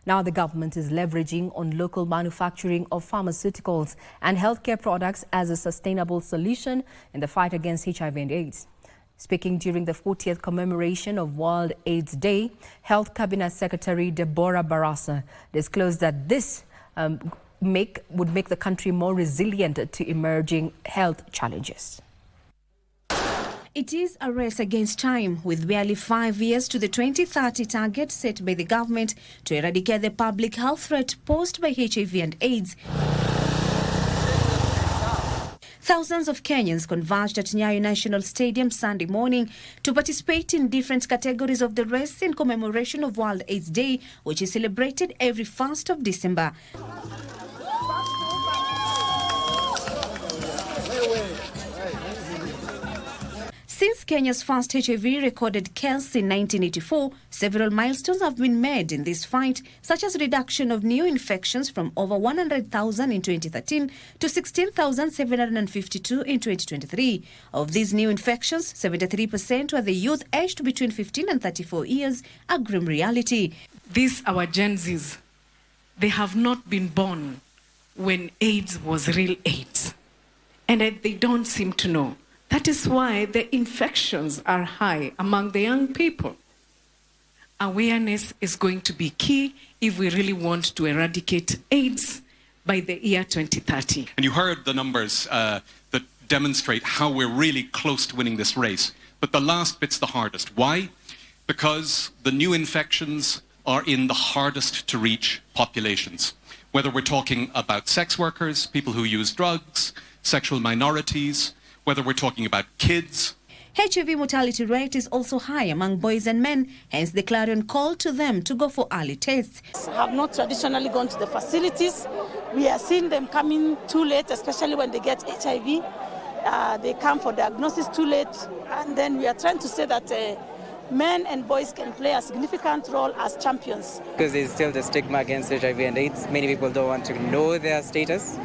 Now the government is leveraging on local manufacturing of pharmaceuticals and healthcare products as a sustainable solution in the fight against HIV and AIDS. Speaking during the 40th commemoration of World AIDS Day, Health Cabinet Secretary Deborah Barasa disclosed that this would make the country more resilient to emerging health challenges. It is a race against time, with barely 5 years to the 2030 target set by the government to eradicate the public health threat posed by HIV and AIDS. Thousands of Kenyans converged at Nyayo National Stadium Sunday morning to participate in different categories of the race in commemoration of World AIDS Day, which is celebrated every 1st of December. Since Kenya's first HIV recorded case in 1984, several milestones have been made in this fight, such as reduction of new infections from over 100,000 in 2013 to 16,752 in 2023. Of these new infections, 73% were the youth aged between 15 and 34 years, a grim reality. These our Gen Zs, they have not been born when AIDS was real AIDS, and they don't seem to know. That is why the infections are high among the young people. Awareness is going to be key if we really want to eradicate AIDS by the year 2030. And you heard the numbers that demonstrate how we're really close to winning this race. But the last bit's the hardest. Why? Because the new infections are in the hardest to reach populations. Whether we're talking about sex workers, people who use drugs, sexual minorities, whether we're talking about kids. HIV mortality rate is also high among boys and men, hence the clarion call to them to go for early tests. Have not traditionally gone to the facilities. We are seeing them coming too late, especially when they get HIV. They come for diagnosis too late, and then we are trying to say that men and boys can play a significant role as champions. Because there's still the stigma against HIV and AIDS. Many people don't want to know their status.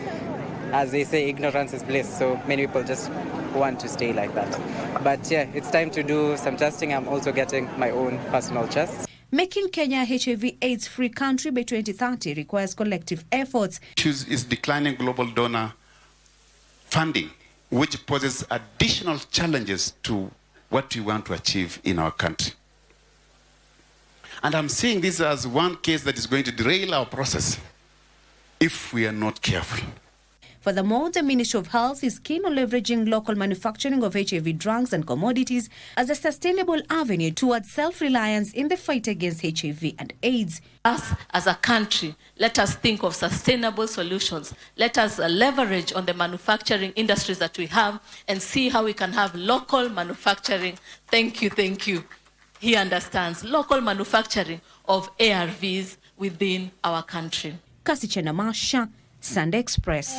As they say, ignorance is bliss, so many people just want to stay like that. But yeah, it's time to do some testing. I'm also getting my own personal tests. Making Kenya a HIV/AIDS-free country by 2030 requires collective efforts. Is declining global donor funding, which poses additional challenges to what we want to achieve in our country. And I'm seeing this as one case that is going to derail our process if we are not careful. Furthermore, the Ministry of Health is keen on leveraging local manufacturing of HIV drugs and commodities as a sustainable avenue towards self-reliance in the fight against HIV and AIDS. Us as a country, let us think of sustainable solutions. Let us leverage on the manufacturing industries that we have and see how we can have local manufacturing. Thank you, thank you. He understands local manufacturing of ARVs within our country. Kasichana Masha, Sunday Express.